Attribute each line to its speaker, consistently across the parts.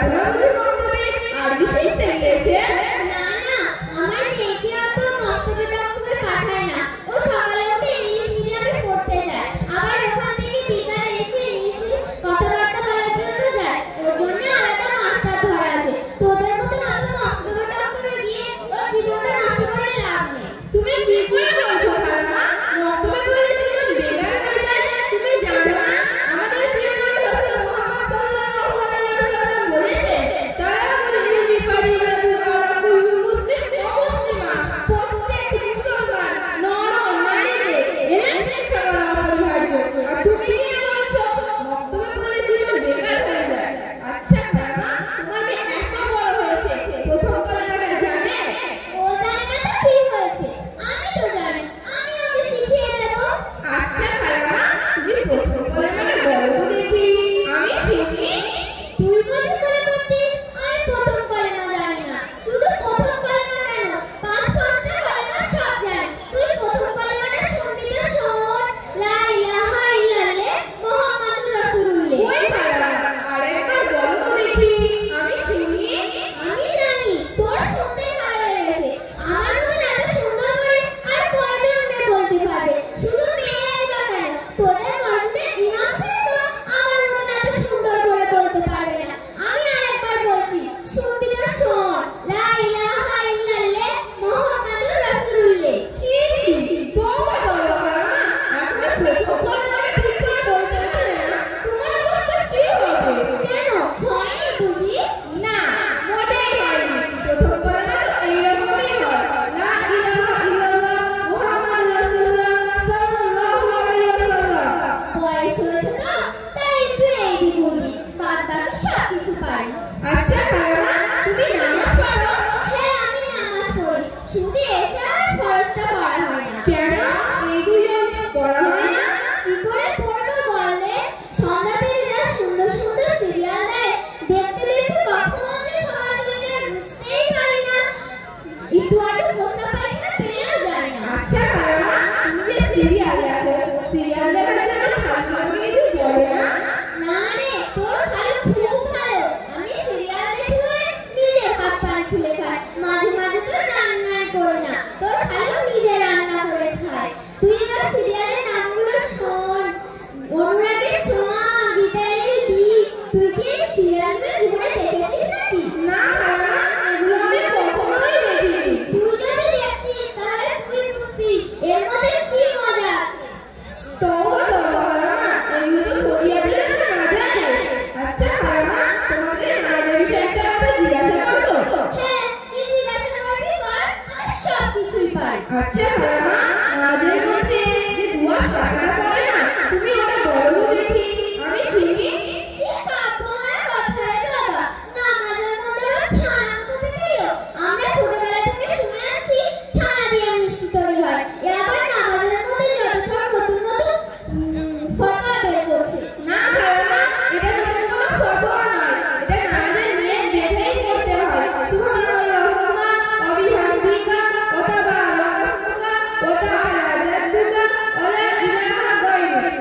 Speaker 1: প্রার্থনা বুঝি মক্তবে আরবি শিখতে গিয়েছে?
Speaker 2: না না, আমার মেয়েকে অত মক্তবে টক্তবে পাঠায় না। ও সকালে উঠে ইংলিশ মিডিয়ামে পড়তে যায়, আবার ওখান থেকে বিকালে এসে ইংলিশে কথাবার্তা বলার জন্য যায়। ওর জন্য আলাদা মাস্টার ধরা আছে। তোদের মতো অত মক্তবে টক্তবে গিয়ে ও জীবনটা নষ্ট করে লাভ নেই।
Speaker 1: তুমি কি করে বলছো খালামা? মক্তবে বলে জীবন বেকার হয়ে যায়। তুমি জানো না আমাদের প্রিয় নবী হযরত মুহাম্মদ সাল্লাল্লাহু আলাইহি ওয়াসাল্লাম বলেছেন, তারাবুল ইলমি ফারিদাতুন আলা কুল্লি মুসলিম ওয়া মুসলিমা। প্রত্যেক মুসলমান নর ও নারীকে ইলম শিক্ষা করা অপরিহার্য। আর তুমি কি না বলছো মক্তবে বলে জীবন বেকার হয়ে যায়? আচ্ছা খালামা, তোমার মেয়ে এত বড় হয়েছে, প্রথম কলেমাটা জানে?
Speaker 2: ও জানে না তো কি হয়েছে, আমি তো জানি, আমি ওকে শিখিয়ে দেব।
Speaker 1: আচ্ছা খালামা, তুমি প্রথম কলেমাটা বলো তো দেখি, আমি শুনি।
Speaker 2: তুই বুঝি মনে করতিস আমি প্রথম কলেমা জানি না? শুধু প্রথম কলেমা কেন, পাঁচটা কলেমা সব জানি। তুই প্রথম কলেমাটা শুনবি তো শোন। লা ইলাহা ইল্লাল্লাহ মুহাম্মাদুর রাসূলুল্লাহ।
Speaker 1: ওই খালামা, আরেকবার বলো তো দেখি, আমি শুনি।
Speaker 2: আমি জানি তোর শুনতে ভালো লেগেছে। আমার মতন এত সুন্দর করে আর কয়জন মেয়ে বলতে পারবে? শুধু মেয়েরাই বা কেন, তোদের মসজিদের ইমাম সাহেবও আমার মতন এত সুন্দর করে বলতে পারবে না। আমি আরেকবার বলছি, শুনবি তো শোন। লা ইলাহা ইল্লাল্লাহ মুহাম্মাদুর রাসূলুল্লাহ।
Speaker 1: ছি ছি, তওবা তওবা খালামা, একবার প্রথম কলেমাটা ঠিক করে বলতে পারলে না, তোমার অবস্থা কি হবে?
Speaker 2: কেন, হয়নি বুঝি?
Speaker 1: না, মোটেই হয়নি। প্রথম কলেমা তো এইরকমই হয়, লা ইলাহা ইল্লাল্লাহ মুহাম্মাদুর রাসূলুল্লাহ সাল্লাল্লাহু আলাইহি ওয়াসাল্লাম।
Speaker 2: বয়স হয়েছে তো, তাই একটু এইদিক ওদিক, বাদ বাকি সব কিছু পারি।
Speaker 1: আচ্ছা খালামা, তুমি নামাজ পড়ো?
Speaker 2: হ্যাঁ, আমি নামাজ পড়ি, শুধু এশা আর ফরজটা পড়া হয় না।
Speaker 1: কেন এই দুই ওয়াক্ত পড়া হয় না?
Speaker 2: কি করে পড়বো বললে? সন্ধ্যা থেকে যা সুন্দর সুন্দর সিরিয়াল দেয়, দেখতে দেখতে কখন যে সময় চলে যায় বুঝতেই পারি না। একটু আধটু প্রস্তাব পাই কিনা পেলেও যায় না।
Speaker 1: আচ্ছা খালামা, তুমি যে সিরিয়াল দেখো, সিরিয়াল দেখার জন্য খালি তোমাকে কিছু বলে না?
Speaker 2: না রে, তোর খালি খুব ভালো। আমি সিরিয়াল দেখি বলে নিজে হাত পানি খুলে খাই, মাঝে মাঝে তো রান্নাই করি না, তোর খালি নিজে রান্না করে খায়। তুই এবার সিরিয়ালের নামগুলো শোন। অনুরাগের ছোঁয়া, গীতায়ের বিষ। তুই কি এই সিরিয়ালগুলো জীবনে দেখেছিস নাকি?
Speaker 1: না খালামা, এগুলো আমি কখনোই দেখিনি।
Speaker 2: তুই যদি দেখতিস তাহলে তুই বুঝতিস এর মধ্যে কি মজা আছে।
Speaker 1: তওবা তওবা খালামা, এগুলো তো শরিয়াতে যেন না যায়। আচ্ছা খালামা, তোমাকে নামাজের বিষয়ে একটা কথা জিজ্ঞাসা করবো?
Speaker 2: হ্যাঁ, কি জিজ্ঞাসা করবি কর, আমি সব কিছুই পারি।
Speaker 1: আচ্ছা খালামা, নামাজের মধ্যে যে দুয়া ফাতিহা পড়ে না, তুমি ওটা বলো তো দেখি, আমি শুনি।
Speaker 2: কি কাব্যময় কথা রে বাবা, নামাজের মধ্যে আবার ছানা কোথা থেকে এলো? আমরা ছোটবেলা থেকে শুনে আসছি ছানা দিয়ে মিষ্টি তৈরি হয়। এ আবার নামাজের মধ্যে যত সব নতুন নতুন ফতোয়া বের করছে।
Speaker 1: না খালামা, এটা নতুন কোনো ফতোয়া নয়, এটা নামাজের নিয়ত বেঁধেই পড়তে হয়। সুবহানাল্লাহুম্মা ওয়া বিহামদিকা ওয়া তাবারাকাসমুকা ওয়া তাআলা জাদ্দুকা ওয়া লা ইলাহা গায়রুক।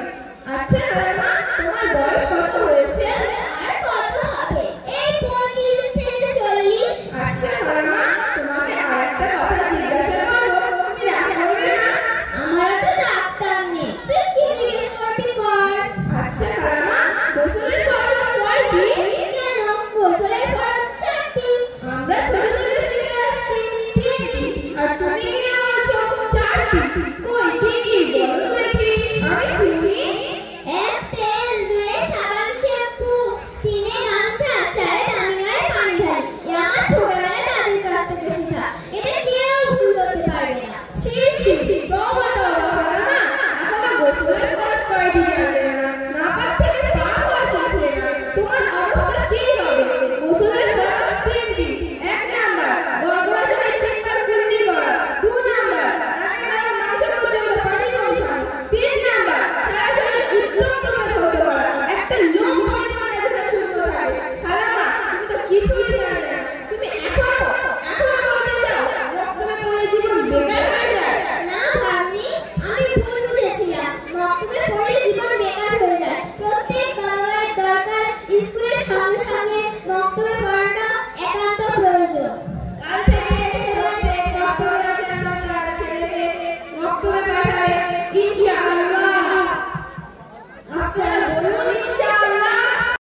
Speaker 1: আচ্ছা খালামা, তোমার বয়স কত হয়েছে?
Speaker 2: আর কত হবে? এই 35 থেকে 40।
Speaker 1: আচ্ছা খালামা, তোমাকে আরেকটা কথা জিজ্ঞাসা করবো, তুমি রাগ করবে না?
Speaker 2: আমার তো ডাক্তার নেই, তুই কি জিজ্ঞেস করবি কর।
Speaker 1: আচ্ছা খালামা, গোসলের খরচ কয়টি?